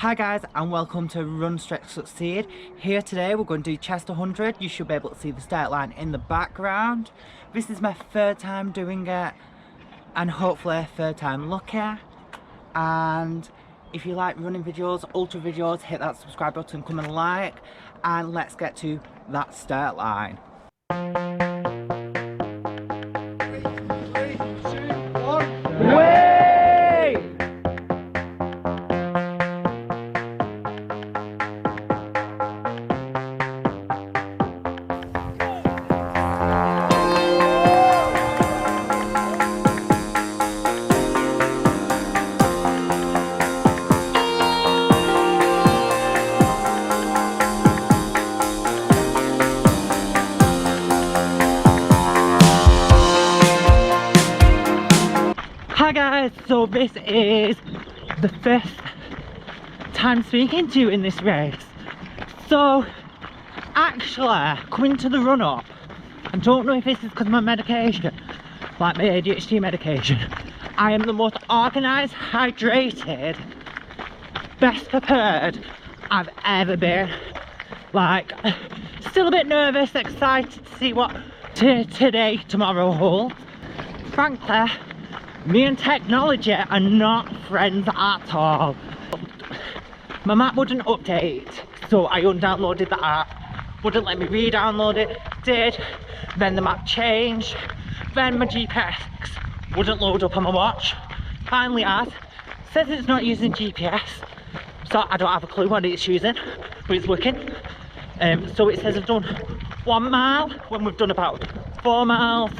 Hi guys, and welcome to Run Stretch Succeed. Here today we're going to do chest 100. You should be able to see the start line in the background. This is my third time doing it and hopefully third time lucky. And if you like running videos, ultra videos, hit that subscribe button, come and like, and let's get to that start line. 3, 2, 1. Way! Hi guys, so this is the first time speaking to you in this race. So actually coming to the run up, I don't know if this is because of my medication, like my ADHD medication, I am the most organised, hydrated, best prepared I've ever been. Like, still a bit nervous, excited to see what tomorrow holds. Frankly, me and technology are not friends at all. My map wouldn't update, so I undownloaded the app, wouldn't let me re-download it, did, then the map changed, then my GPS wouldn't load up on my watch, finally says it's not using GPS, so I don't have a clue what it's using, but it's working. So it says I've done 1 mile when we've done about 4 miles.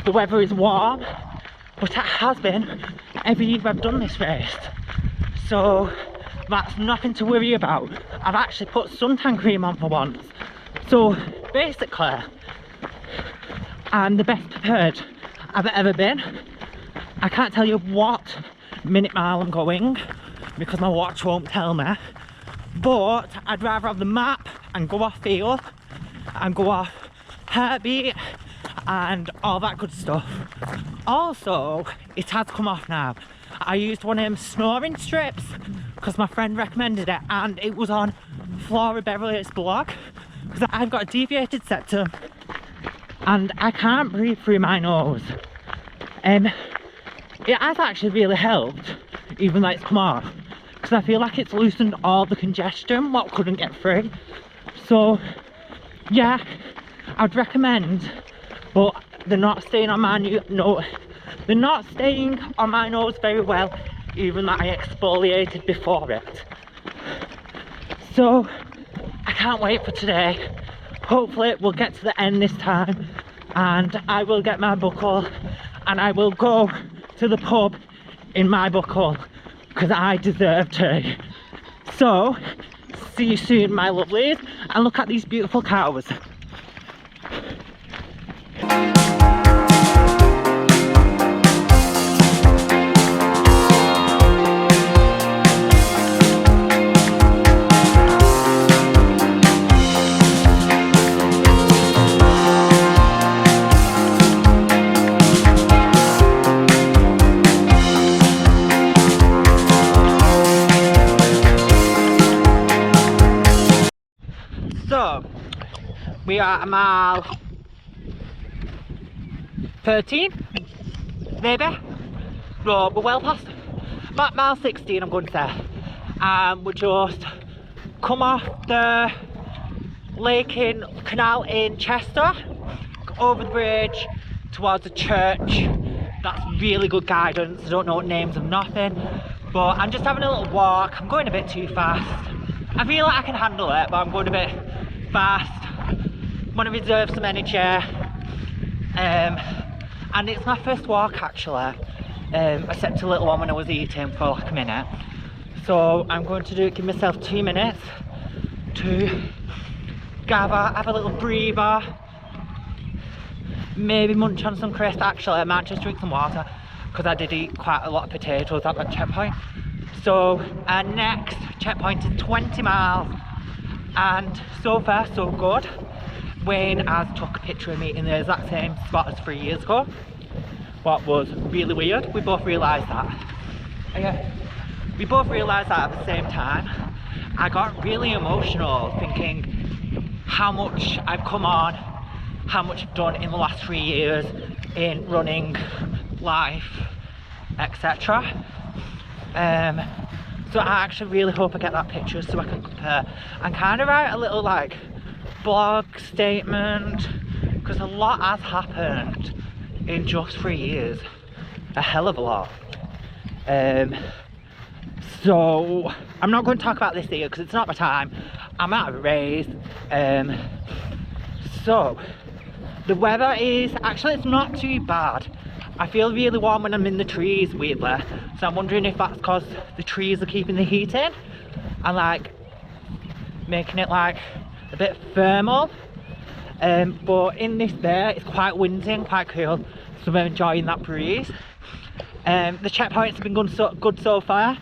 The weather is warm, but it has been every year I've done this race, so that's nothing to worry about. I've actually put suntan cream on for once, so basically I'm the best prepared I've ever been. I can't tell you what minute mile I'm going because my watch won't tell me, but I'd rather have the map and go off feel and go off heartbeat and all that good stuff. Also, it has come off now. I used one of them snoring strips because my friend recommended it, and it was on Flora Beverly's blog because I've got a deviated septum and I can't breathe through my nose. It has actually really helped, even though it's come off, because I feel like it's loosened all the congestion what couldn't get through. So yeah, I'd recommend, but they're not staying on my they're not staying on my nose very well, even though I exfoliated before it. So I can't wait for today. Hopefully we'll get to the end this time and I will get my buckle and I will go to the pub in my buckle because I deserve to. So see you soon, my lovelies, and look at these beautiful cows. So we are at mile 13, maybe. No, we're well past mile 16, I'm going to say. We just come off the canal in Chester, over the bridge towards the church. That's really good guidance. I don't know what names of nothing, but I'm just having a little walk. I'm going a bit too fast. I feel like I can handle it, but I'm going a bit fast. Want to reserve some energy, and it's my first walk actually. I set a little one when I was eating for like a minute, so I'm going to give myself 2 minutes to gather, have a little breather, maybe munch on some crisps. Actually I might just drink some water because I did eat quite a lot of potatoes at that checkpoint. So our next checkpoint is 20 miles, and so far so good. Wayne has took a picture of me in the exact same spot as 3 years ago, what was really weird. We both realised that. we both realised that at the same time. I got really emotional thinking how much I've come on, how much I've done in the last 3 years in running, life, etc. So I actually really hope I get that picture so I can compare and kind of write a little like blog statement, because a lot has happened in just 3 years, a hell of a lot. So I'm not going to talk about this here because it's not my time. I'm at a race. So the weather is actually, it's not too bad. I feel really warm when I'm in the trees, weirdly. So I'm wondering if that's because the trees are keeping the heat in and like making it like a bit thermal. But in this day, it's quite windy and quite cool, so I'm enjoying that breeze. The checkpoints have been good so far.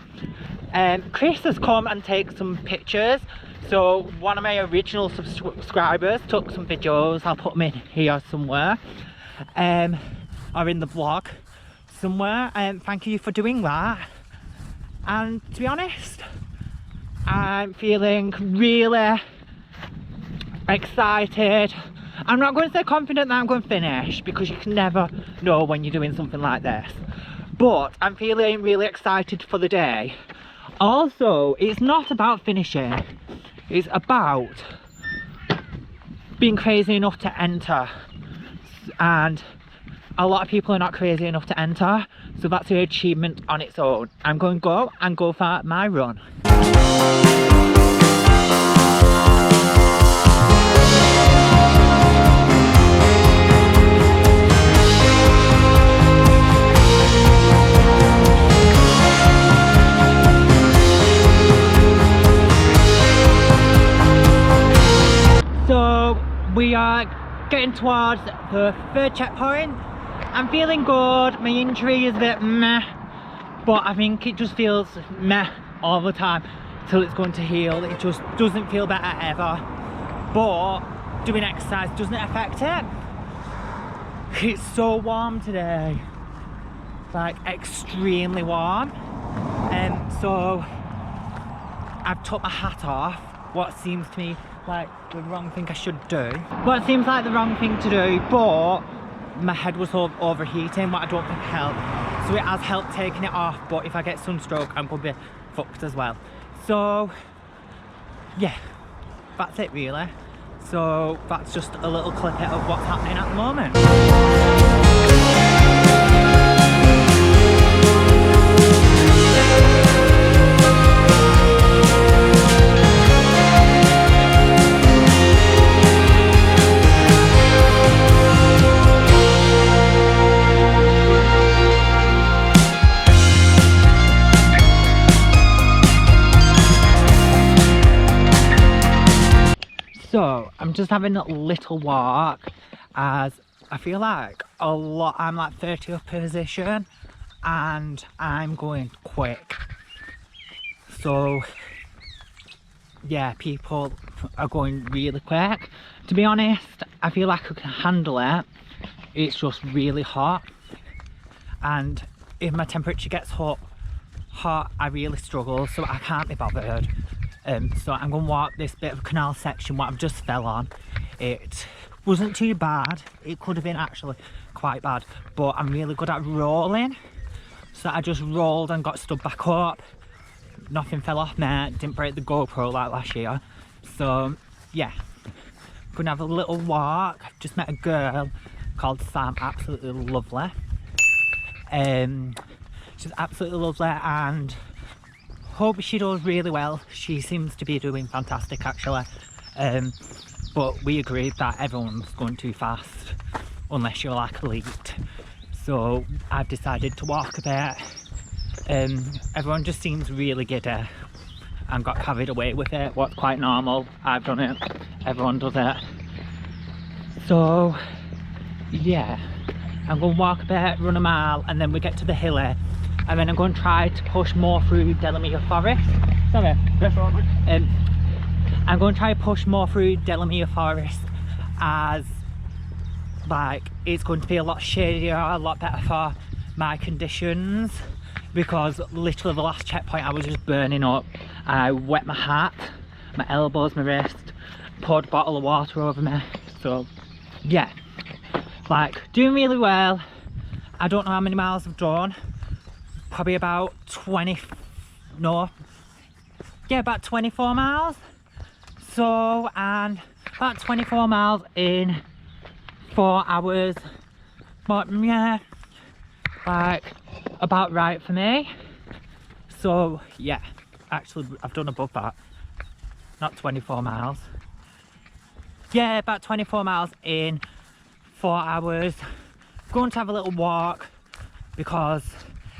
Chris has come and taken some pictures. So one of my original subscribers took some videos. I'll put them in here somewhere, or in the vlog somewhere. Thank you for doing that. And to be honest, I'm feeling really excited. I'm not going to say confident that I'm going to finish, because you can never know when you're doing something like this. But I'm feeling really excited for the day. Also, it's not about finishing. It's about being crazy enough to enter. And a lot of people are not crazy enough to enter. So that's an achievement on its own. I'm going to go for my run. So we are getting towards the third checkpoint. I'm feeling good. My injury is a bit meh, but I think it just feels meh all the time till it's going to heal. It just doesn't feel better ever. But doing exercise doesn't affect it. It's so warm today, like extremely warm. So I've took my hat off, what seems to me like the wrong thing I should do. What seems like the wrong thing to do, but my head was overheating, what I don't think helped. So it has helped taking it off, but if I get sunstroke, I'm gonna be fucked as well. So yeah, that's it really. So that's just a little clip of what's happening at the moment. So I'm just having a little walk, as I feel like I'm like 30th position and I'm going quick. So yeah, people are going really quick. To be honest, I feel like I can handle it. It's just really hot, and if my temperature gets hot, I really struggle, so I can't be bothered. So I'm going to walk this bit of canal section what I've just fell on. It wasn't too bad. It could have been actually quite bad, but I'm really good at rolling. So I just rolled and got stood back up. Nothing fell off me, didn't break the GoPro like last year. So yeah, gonna have a little walk. I've just met a girl called Sam, absolutely lovely. She's absolutely lovely, and hope she does really well. She seems to be doing fantastic actually, but we agreed that everyone's going too fast unless you're like elite. So I've decided to walk a bit. Everyone just seems really giddy and got carried away with it, what's quite normal. I've done it, everyone does it. So yeah, I'm going to walk a bit, run a mile, and then we get to the hilly. And then I'm going to try to push more through Delamere Forest. Sorry. I'm going to try to push more through Delamere Forest, as like it's going to be a lot shadier, a lot better for my conditions. because literally the last checkpoint I was just burning up. I wet my hat, my elbows, my wrist, poured a bottle of water over me. So yeah, like doing really well. I don't know how many miles I've done, probably about 24 miles. So, and about 24 miles in 4 hours, but yeah, like about right for me. So yeah, actually I've done above that, not 24 miles. Yeah, about 24 miles in 4 hours. Going to have a little walk because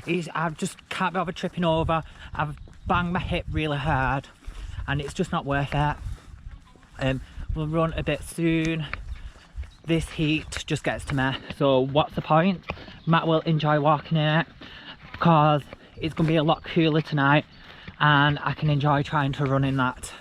I just can't be over tripping over. I've banged my hip really hard and it's just not worth it. We'll run a bit soon. This heat just gets to me, so what's the point? Matt will enjoy walking in it because it's going to be a lot cooler tonight and I can enjoy trying to run in that.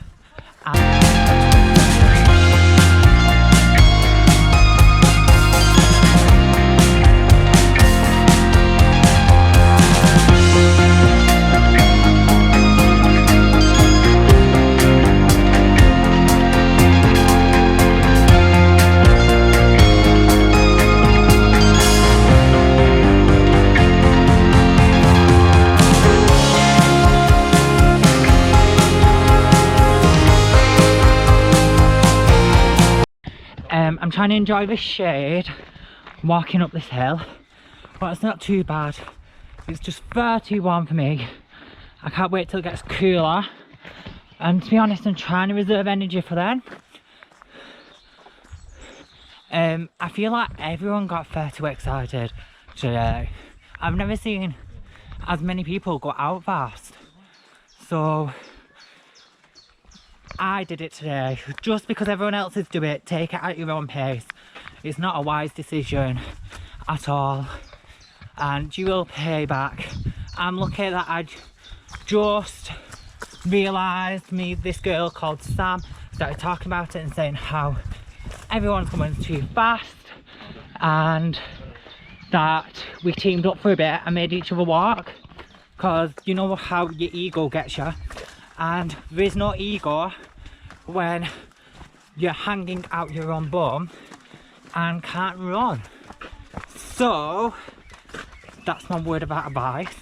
I'm trying to enjoy the shade walking up this hill, but it's not too bad. It's just far too warm for me. I can't wait till it gets cooler, and to be honest I'm trying to reserve energy for then. I feel like everyone got far too excited today. I've never seen as many people go out fast, so I did it today just because everyone else is doing it. Take it at your own pace. It's not a wise decision at all, and you will pay back. I'm lucky that I just realised this girl called Sam started talking about it and saying how everyone's going too fast, and that we teamed up for a bit and made each other walk, because you know how your ego gets you, and there is no ego when you're hanging out your own bum and can't run. So that's my word of advice.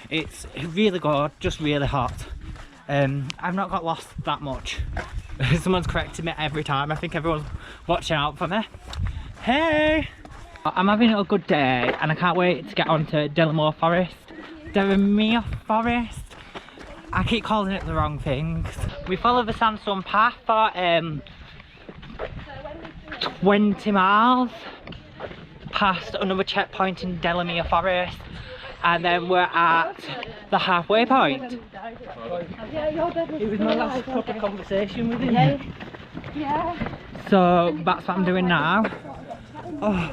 It's really good, just really hot. I've not got lost that much. Someone's corrected me every time. I think everyone's watching out for me. Hey, I'm having a good day and I can't wait to get on to Delamere Forest. I keep calling it the wrong things. We follow the sandstone path for 20 miles past another checkpoint in Delamere Forest, and then we're at the halfway point. It was my last proper conversation with him. Yeah. So that's what I'm doing now. Oh,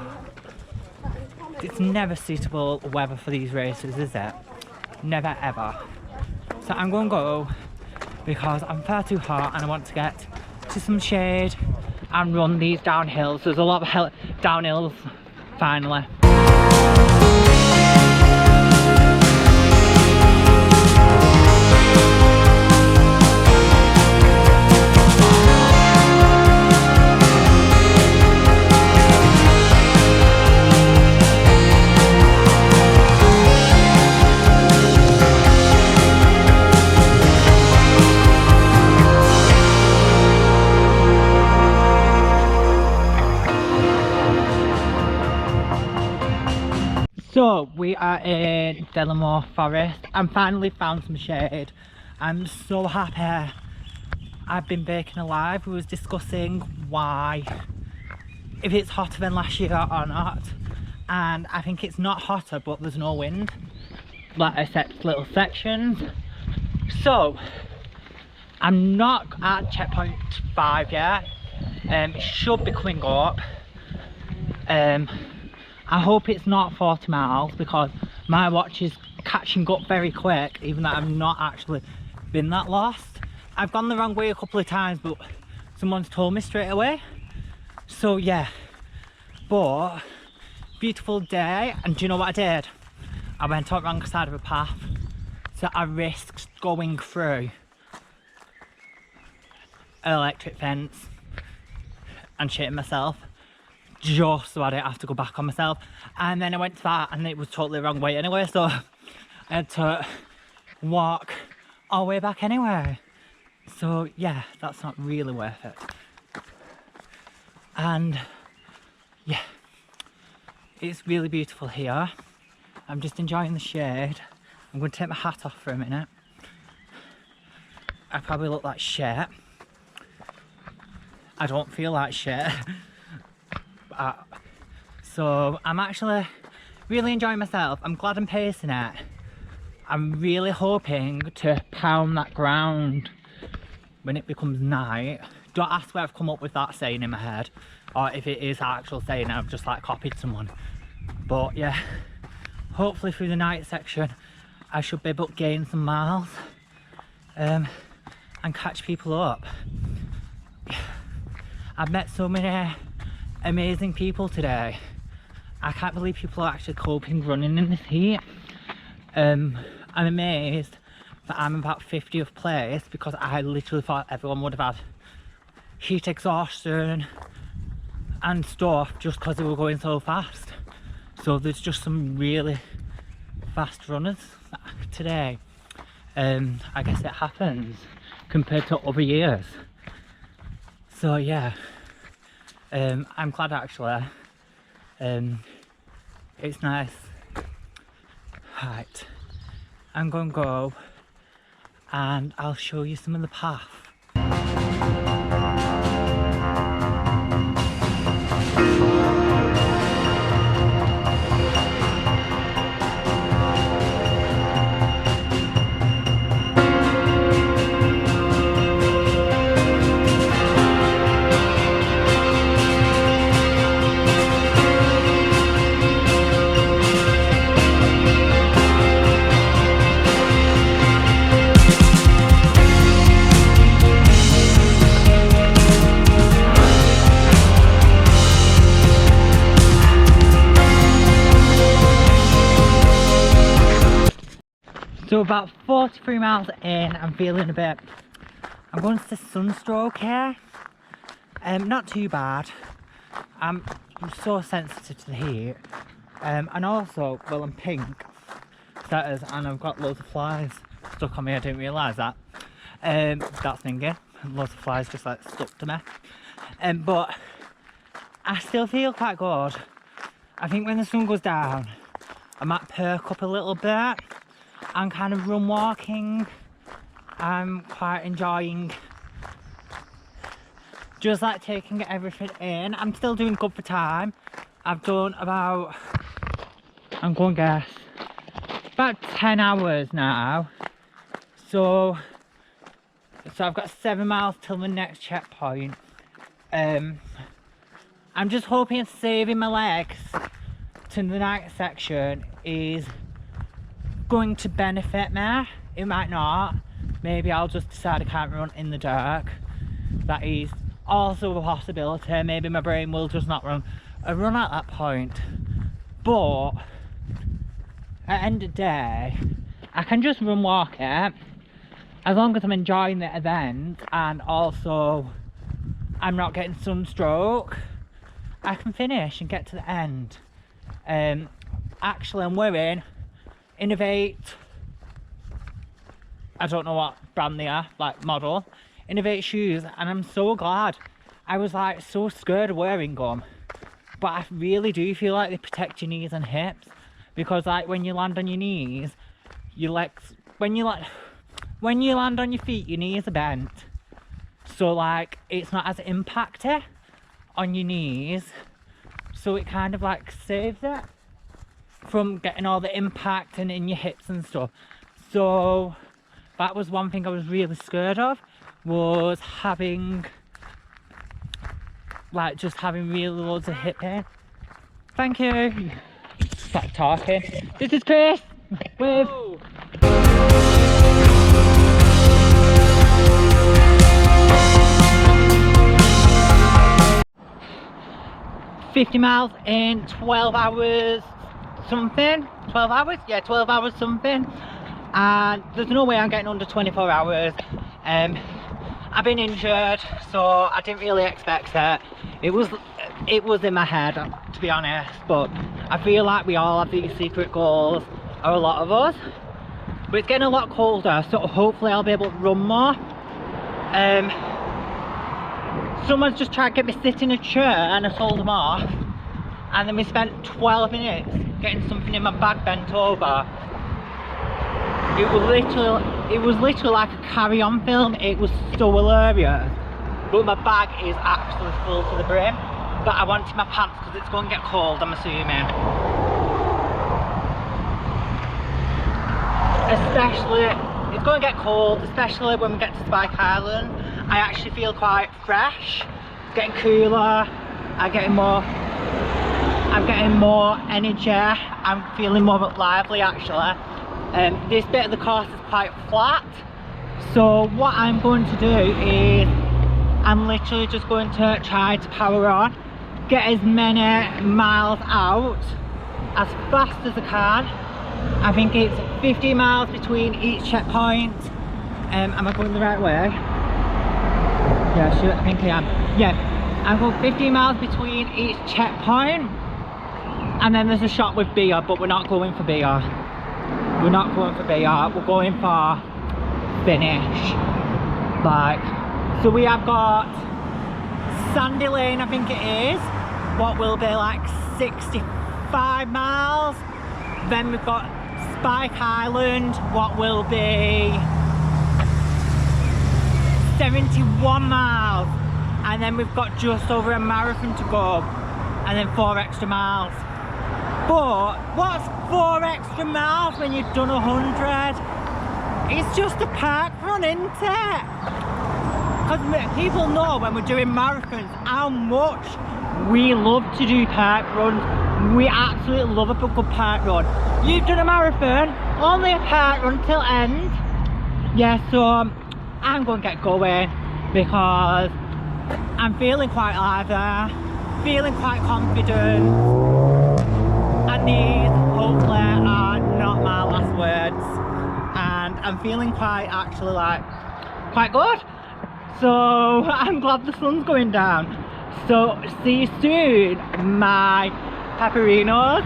it's never suitable weather for these races, is it? Never ever. So I'm going to go because I'm far too hot and I want to get to some shade and run these downhills. There's a lot of downhills finally. So we are in Delamere Forest and finally found some shade. I'm so happy. I've been baking alive. We was discussing why, if it's hotter than last year or not, and I think it's not hotter, but there's no wind, like except little sections. So I'm not at checkpoint 5 yet. It should be coming up. I hope it's not 40 miles because my watch is catching up very quick, even though I've not actually been that lost. I've gone the wrong way a couple of times, but someone's told me straight away. So yeah, but beautiful day. And do you know what I did? I went on the wrong side of a path, so I risked going through an electric fence and shitting myself just so I didn't have to go back on myself. And then I went to that and it was totally the wrong way anyway, so I had to walk all the way back anyway. So yeah, that's not really worth it. And yeah, it's really beautiful here. I'm just enjoying the shade. I'm going to take my hat off for a minute. I probably look like shit. I don't feel like shit. So I'm actually really enjoying myself. I'm glad I'm pacing it. I'm really hoping to pound that ground when it becomes night. Don't ask where I've come up with that saying in my head, or if it is an actual saying I've just like copied someone. But yeah, hopefully through the night section I should be able to gain some miles and catch people up. I've met so many amazing people today. I can't believe people are actually coping running in this heat. I'm amazed that I'm about 50th place, because I literally thought everyone would have had heat exhaustion and stuff just because they were going so fast. So there's just some really fast runners today. I guess it happens compared to other years. So yeah, I'm glad actually. It's nice. Right, I'm gonna go and I'll show you some of the path. So about 43 miles in, I'm feeling a bit, I'm going to sunstroke here. Not too bad. I'm so sensitive to the heat. And also, well, I'm pink setters and I've got loads of flies stuck on me. I didn't realise that. That's thinking. Loads of flies just like stuck to me. But I still feel quite good. I think when the sun goes down, I might perk up a little bit and kind of run walking. I'm quite enjoying just like taking everything in. I'm still doing good for time. I've done about, I'm going to guess, about 10 hours now. So I've got 7 miles till the next checkpoint. I'm just hoping saving my legs to the night section is going to benefit me. It might not. Maybe I'll just decide I can't run in the dark. That is also a possibility. Maybe my brain will just not run at that point. But at the end of the day, I can just walk it as long as I'm enjoying the event and also I'm not getting sunstroke. I can finish and get to the end. Actually, I'm wearing Innovate, I don't know what brand they are, like model, Innovate shoes, and I'm so glad. I was like so scared of wearing them, but I really do feel like they protect your knees and hips, because like when you land on your knees, your legs, when you land on your feet, your knees are bent, so like it's not as impacty on your knees, so it kind of like saves it from getting all the impact and in your hips and stuff. So that was one thing I was really scared of, was having like just having really loads of hip pain. Thank you. Stop talking. This is Chris with ...50 miles in 12 hours something, 12 hours, yeah, 12 hours something, and there's no way I'm getting under 24 hours. I've been injured, so I didn't really expect it. It was in my head, to be honest, but I feel like we all have these secret goals, or a lot of us. But it's getting a lot colder, so hopefully I'll be able to run more. Someone's just tried to get me sit in a chair and I told them off, and then we spent 12 minutes getting something in my bag bent over. It was literally like a carry-on film. It was so hilarious, but my bag is actually full to the brim. But I wanted my pants because it's going to get cold, I'm assuming. Especially, it's going to get cold, especially when we get to Spike Island. I actually feel quite fresh. It's getting cooler. I'm getting more energy. I'm feeling more lively actually. This bit of the course is quite flat. So what I'm going to do is I'm literally just going to try to power on, get as many miles out as fast as I can. I think it's 50 miles between each checkpoint. Am I going the right way? Yeah, sure, I think I am. Yeah, I'm going 50 miles between each checkpoint. And then there's a shop with beer, but we're not going for beer. We're not going for beer, we're going for finish. Like, so we have got Sandy Lane, I think it is, what will be like 65 miles. Then we've got Spike Island, what will be 71 miles. And then we've got just over a marathon to go, and then 4 extra miles. But what's 4 extra miles when you've done 100? It's just a park run, isn't it? Because people know when we're doing marathons how much we love to do park runs. We absolutely love a good park run. You've done a marathon, only a park run till end. Yeah, so I'm going to get going because I'm feeling quite lively, feeling quite confident. And these hopefully are not my last words, and I'm feeling quite actually like quite good. So I'm glad the sun's going down. So see you soon, my pepperinos.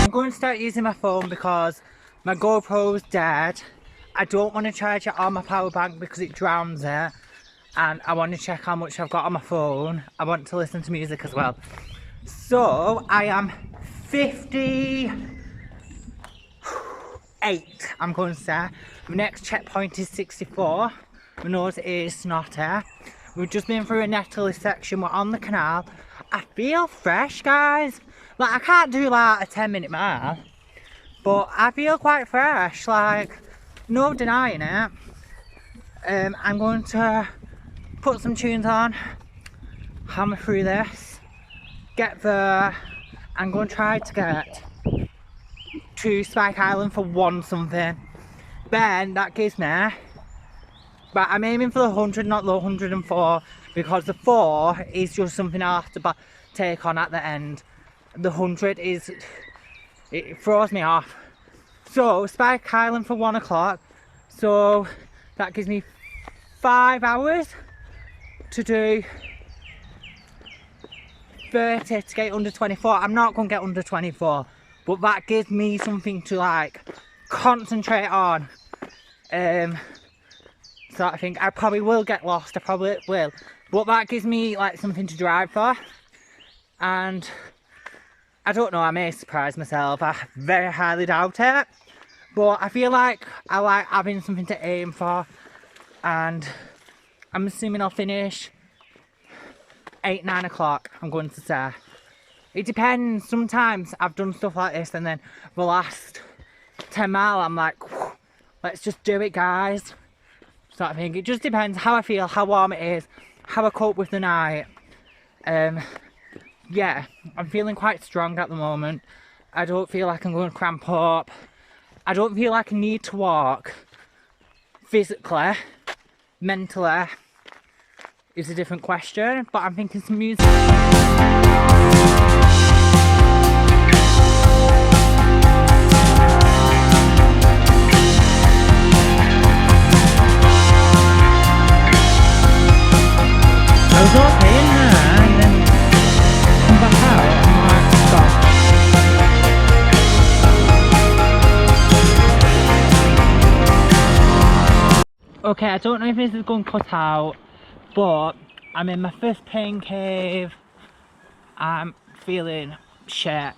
I'm going to start using my phone because my GoPro's dead. I don't want to charge it on my power bank because it drowns it, and I want to check how much I've got on my phone. I want to listen to music as well. So I am 58, I'm going to say. The next checkpoint is 64. My nose is snotty. We've just been through a Netley section. We're on the canal. I feel fresh, guys. Like, I can't do like a 10-minute mile, but I feel quite fresh, like, no denying it. I'm going to put some tunes on, hammer through this, get there. I'm going to try to get to Spike Island for 1 something. Then that gives me, but I'm aiming for the 100, not the 104, because the 4 is just something I'll have to take on at the end. The 100 is, it throws me off. So Spike Island for 1 o'clock, so that gives me 5 hours to do 30 to get under 24. I'm not going to get under 24, but that gives me something to like concentrate on. So I think I probably will get lost, I probably will, but that gives me like something to drive for. And I don't know, I may surprise myself, I very highly doubt it, but I feel like I like having something to aim for, and I'm assuming I'll finish 8-9 o'clock, I'm going to say. It depends. Sometimes I've done stuff like this and then the last 10 mile I'm like, let's just do it, guys, sort of thing. It just depends how I feel, how warm it is, how I cope with the night. Yeah, I'm feeling quite strong at the moment. I don't feel like I'm going to cramp up. I don't feel like I need to walk. physically, mentally is a different question, but I'm thinking some music. I was okay in there and then come back out and like stop. Okay, I don't know if this is going to cut out, but I'm in my first pain cave. I'm feeling shit.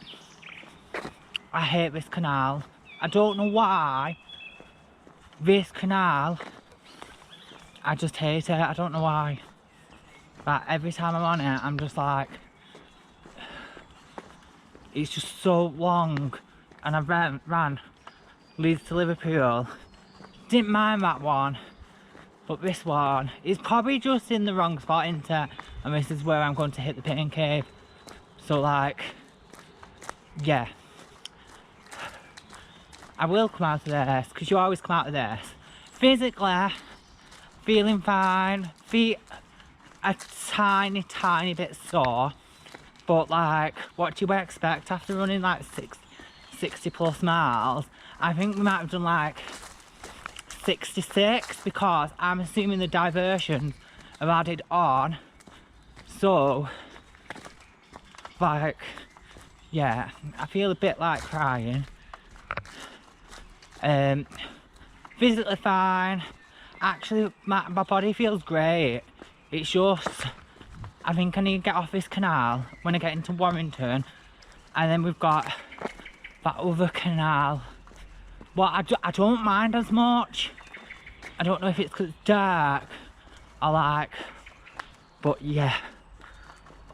I hate this canal. I don't know why. This canal, I just hate it. I don't know why. But every time I'm on it, I'm just like, it's just so long. And I ran Leeds to Liverpool. Didn't mind that one. But this one is probably just in the wrong spot, isn't it? And this is where I'm going to hit the pain cave. So like, yeah. I will come out of this, because you always come out of this. Physically, feeling fine. Feet a tiny bit sore. But like, what do you expect after running like 60 plus miles? I think we might have done like 66, because I'm assuming the diversions are added on. So, like, yeah, I feel a bit like crying. Physically fine. Actually, my body feels great. It's just, I think I need to get off this canal when I get into Warrington. And then we've got that other canal. Well, I don't mind as much. I don't know if it's because it's dark or like, but yeah.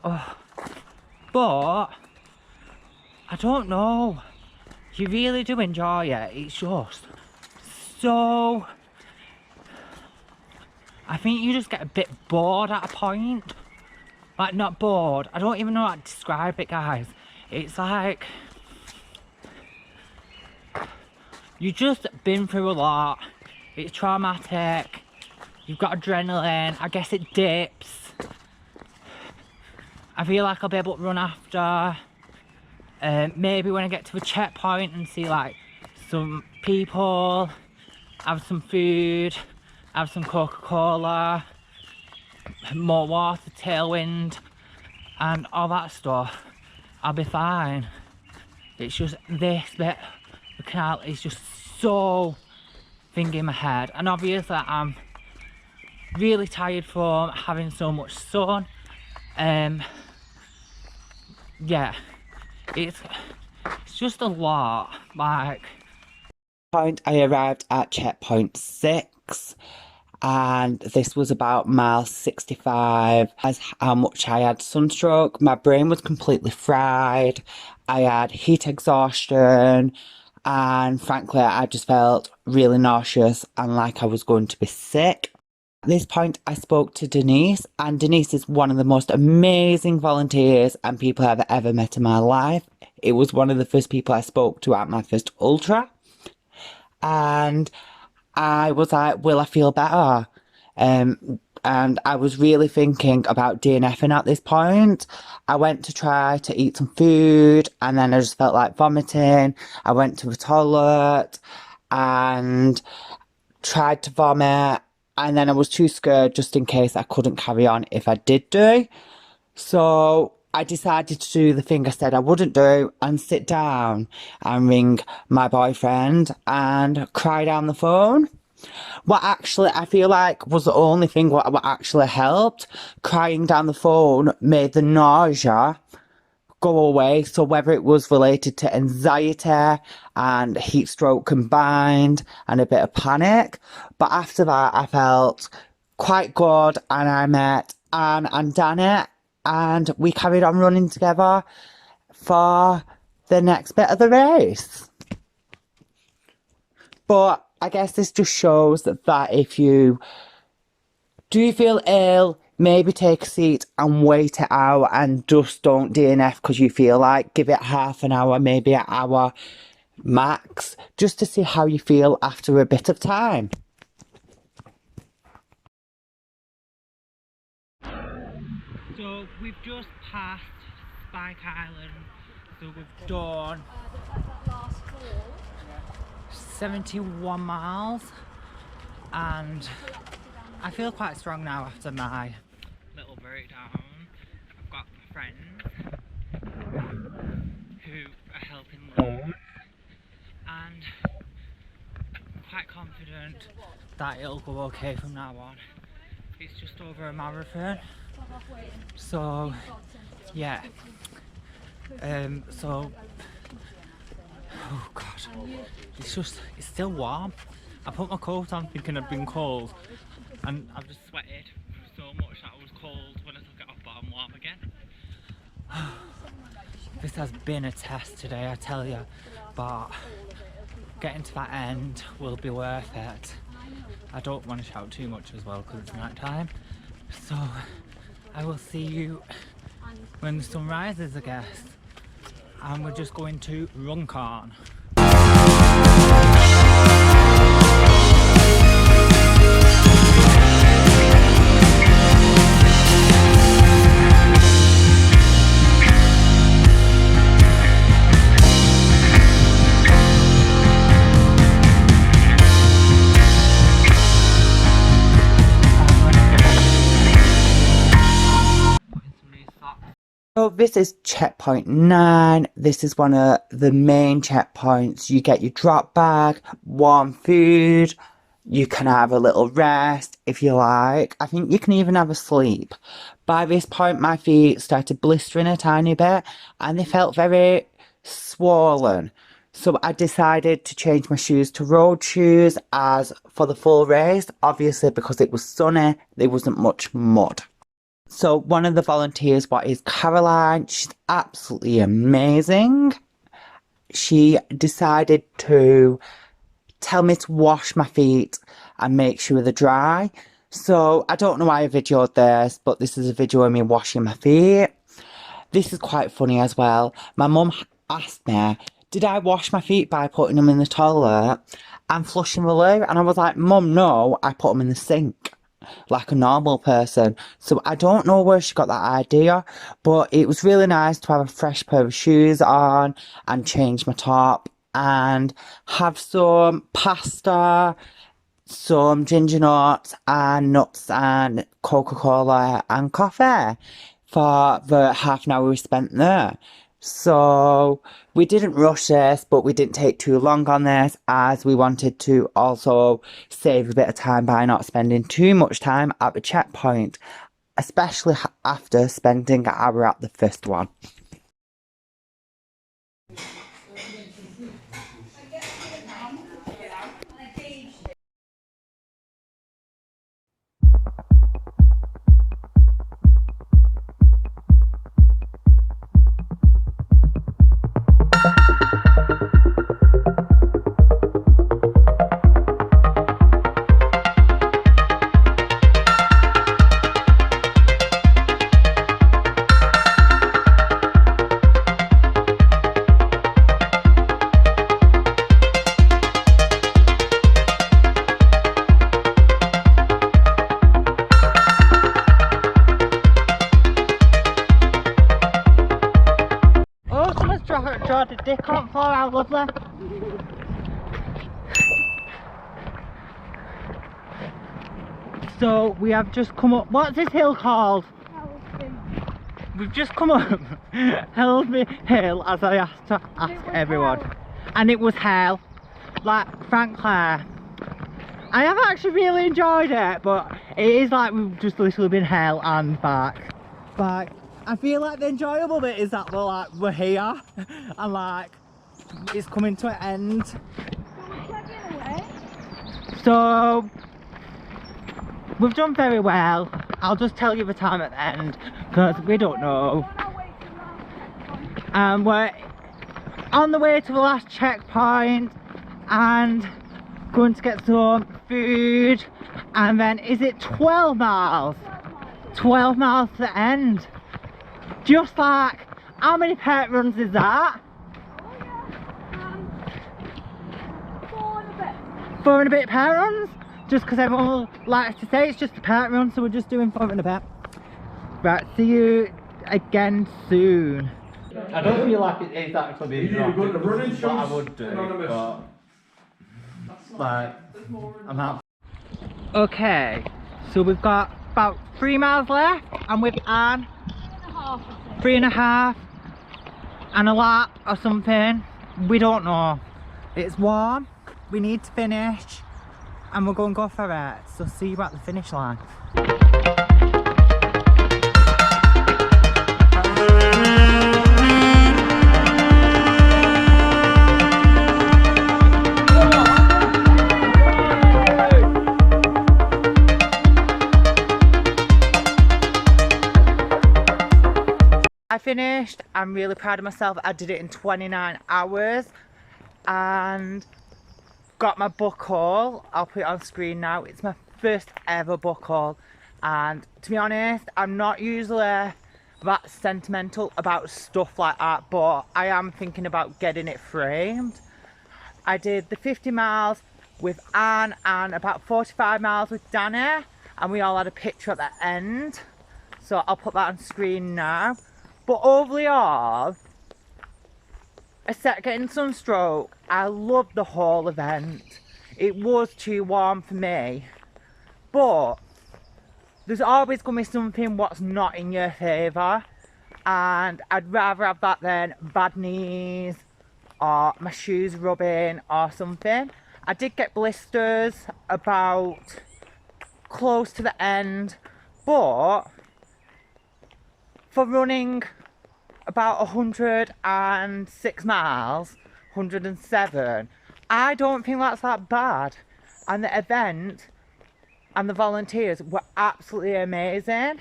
Oh. But, I don't know. You really do enjoy it. It's just so, I think you just get a bit bored at a point. Like, not bored. I don't even know how to describe it, guys. It's like, you've just been through a lot. It's traumatic. You've got adrenaline. I guess it dips. I feel like I'll be able to run after. Maybe when I get to a checkpoint and see like some people, have some food, have some Coca-Cola, more water, tailwind, and all that stuff, I'll be fine. It's just this bit, the canal is just so thingy in my head, and obviously I'm really tired from having so much sun. Yeah, it's just a lot. Like, I arrived at checkpoint 6, and this was about mile 65. As how much I had sunstroke, my brain was completely fried. I had heat exhaustion, and frankly I just felt really nauseous and like I was going to be sick. At this point I spoke to Denise, and Denise is one of the most amazing volunteers and people I've ever met in my life. It was one of the first people I spoke to at my first ultra, and I was like, will I feel better? And I was really thinking about DNFing at this point. I went to try to eat some food, and then I just felt like vomiting. I went to the toilet and tried to vomit, and then I was too scared just in case I couldn't carry on if I did do. So I decided to do the thing I said I wouldn't do and sit down and ring my boyfriend and cry down the phone. What actually I feel like was the only thing what actually helped. Crying down the phone made the nausea go away. So whether it was related to anxiety and heat stroke combined and a bit of panic, but after that I felt quite good, and I met Anne and Danny, and we carried on running together for the next bit of the race. But I guess this just shows that if you do feel ill, maybe take a seat and wait it out, and just don't DNF because you feel like. Give it half an hour, maybe an hour max, just to see how you feel after a bit of time. we've just passed Spike Island, so we've done 71 miles, and I feel quite strong now after my little breakdown. I've got my friends who are helping load, and I'm quite confident that it'll go okay from now on. It's just over a marathon, so yeah. So oh god, it's still warm. I put my coat on thinking I'd been cold, and I've just sweated so much that I was cold when I took it off, but I'm warm again. This has been a test today, I tell you, but getting to that end will be worth it. I don't want to shout too much as well because it's night time, so I will see you when the sun rises, I guess. And we're just going to Runcorn. So this is checkpoint 9. This is one of the main checkpoints. You get your drop bag, warm food, you can have a little rest if you like. I think you can even have a sleep. By this point my feet started blistering a tiny bit and they felt very swollen. So I decided to change my shoes to road shoes as for the full race. Obviously because it was sunny, there wasn't much mud. So one of the volunteers, what is Caroline, she's absolutely amazing. She decided to tell me to wash my feet and make sure they're dry. So I don't know why I videoed this, but this is a video of me washing my feet. This is quite funny as well. My mum asked me, did I wash my feet by putting them in the toilet and flushing the loo? And I was like, Mum, no, I put them in the sink like a normal person. So I don't know where she got that idea, but it was really nice to have a fresh pair of shoes on and change my top and have some pasta, some ginger nuts and Coca-Cola and coffee for the half an hour we spent there. So we didn't rush this, but we didn't take too long on this as we wanted to also save a bit of time by not spending too much time at the checkpoint, especially after spending an hour at the first one. Draw the dick on for our lovely. So we have just come up. What's this hill called? We've just come up Hellby Hill, as I asked to ask everyone, and it was hell. Like, frankly, I have actually really enjoyed it, but it is like we've just literally been hell and back. But I feel like the enjoyable bit is that we're here and like it's coming to an end. So we've done very well. I'll just tell you the time at the end because we don't know. And we're on the way to the last checkpoint and going to get some food, and then is it 12 miles? 12 miles to the end. Just like, how many pet runs is that? Oh yeah, 4 and a bit. 4 and a bit pet runs? Just because everyone likes to say it's just a pet run, so we're just doing 4 and a bit. Right, see you again soon. I don't feel like it is actually being dropped, got the running which is what I shoes, would do, anonymous. but like, I'm out. Okay, so we've got about 3 miles left. I'm with Anne. 3.5, and a lap or something. We don't know. It's warm. We need to finish, and we're going to go for it. So see you at the finish line. I finished. I'm really proud of myself. I did it in 29 hours and got my book haul. I'll put it on screen now. It's my first ever book haul, and to be honest, I'm not usually that sentimental about stuff like that, but I am thinking about getting it framed. I did the 50 miles with Anne and about 45 miles with Danny, and we all had a picture at the end, so I'll put that on screen now. But overall, except getting sunstroke, I loved the whole event. It was too warm for me, but there's always going to be something what's not in your favour, and I'd rather have that than bad knees or my shoes rubbing or something. I did get blisters about close to the end, but for running about 106 miles, 107, I don't think that's that bad. And the event and the volunteers were absolutely amazing.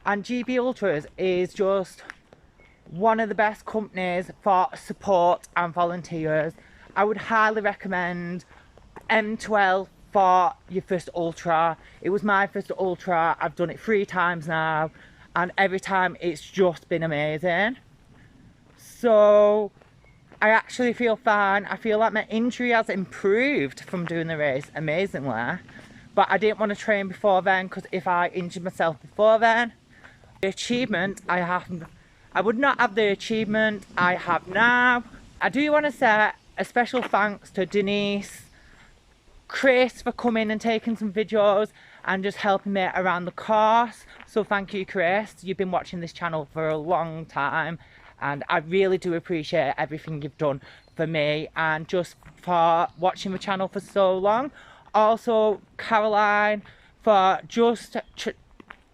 And GBultra is just one of the best companies for support and volunteers. I would highly recommend M12 for your first ultra. It was my first ultra. I've done it 3 times now, and every time it's just been amazing. So I actually feel fine. I feel like my injury has improved from doing the race amazingly, but I didn't want to train before then, because if I injured myself before then, the achievement I would not have the achievement I have now. I do want to say a special thanks to Denise, Chris for coming and taking some videos and just helping me around the course. So thank you, Chris. You've been watching this channel for a long time, and I really do appreciate everything you've done for me and just for watching the channel for so long. Also Caroline for just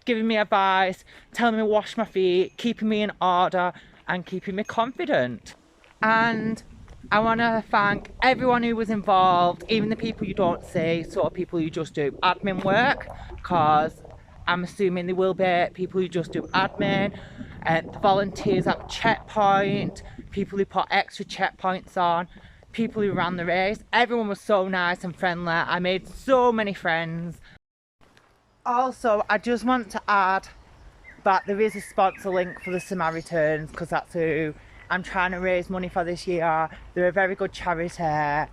giving me advice, telling me to wash my feet, keeping me in order and keeping me confident. And I want to thank everyone who was involved, even the people you don't see, sort of people who just do admin work, because I'm assuming there will be people who just do admin, the volunteers at the checkpoint, people who put extra checkpoints on, people who ran the race. Everyone was so nice and friendly. I made so many friends. Also, I just want to add that there is a sponsor link for the Samaritans, because that's who I'm trying to raise money for this year. They're a very good charity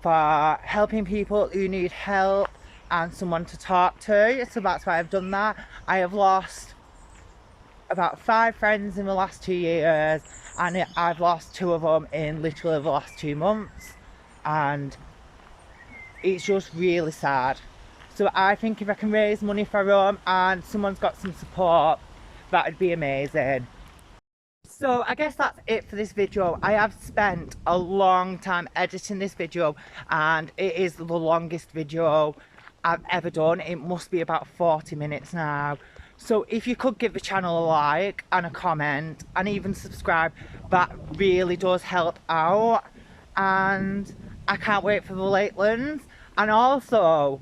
for helping people who need help and someone to talk to, so that's why I've done that. I have lost about 5 friends in the last 2 years, and I've lost 2 of them in literally the last 2 months, and it's just really sad. So I think if I can raise money for them and someone's got some support, that would be amazing. So I guess that's it for this video. I have spent a long time editing this video, and it is the longest video I've ever done. It must be about 40 minutes now. So if you could give the channel a like and a comment and even subscribe, that really does help out. And I can't wait for the Lakelands. And also,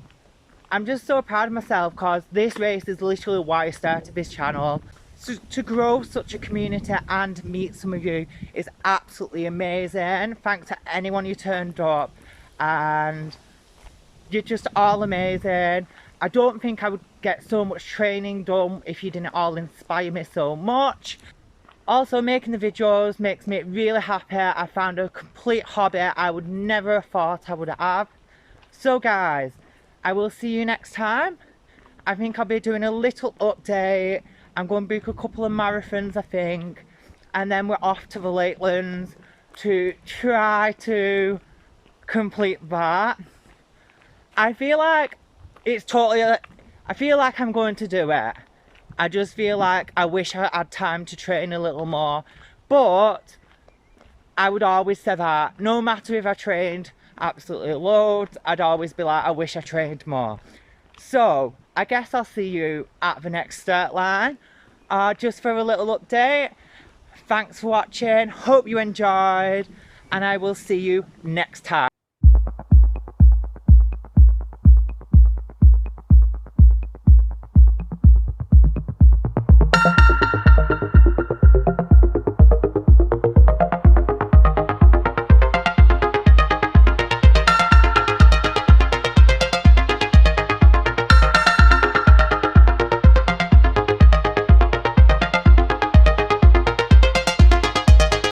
I'm just so proud of myself, because this race is literally why I started this channel. So to grow such a community and meet some of you is absolutely amazing. Thanks to anyone who turned up, and you're just all amazing. I don't think I would get so much training done if you didn't all inspire me so much. Also, making the videos makes me really happy. I found a complete hobby I would never have thought I would have. So guys, I will see you next time. I think I'll be doing a little update I'm going to book a couple of marathons, I think, and then we're off to the Lakelands to try to complete that. I feel like it's totally, I feel like I'm going to do it. I just feel like I wish I had time to train a little more, but I would always say that no matter if I trained absolutely loads, I'd always be like, I wish I trained more. So I guess I'll see you at the next start line. Just for a little update, thanks for watching, hope you enjoyed, and I will see you next time.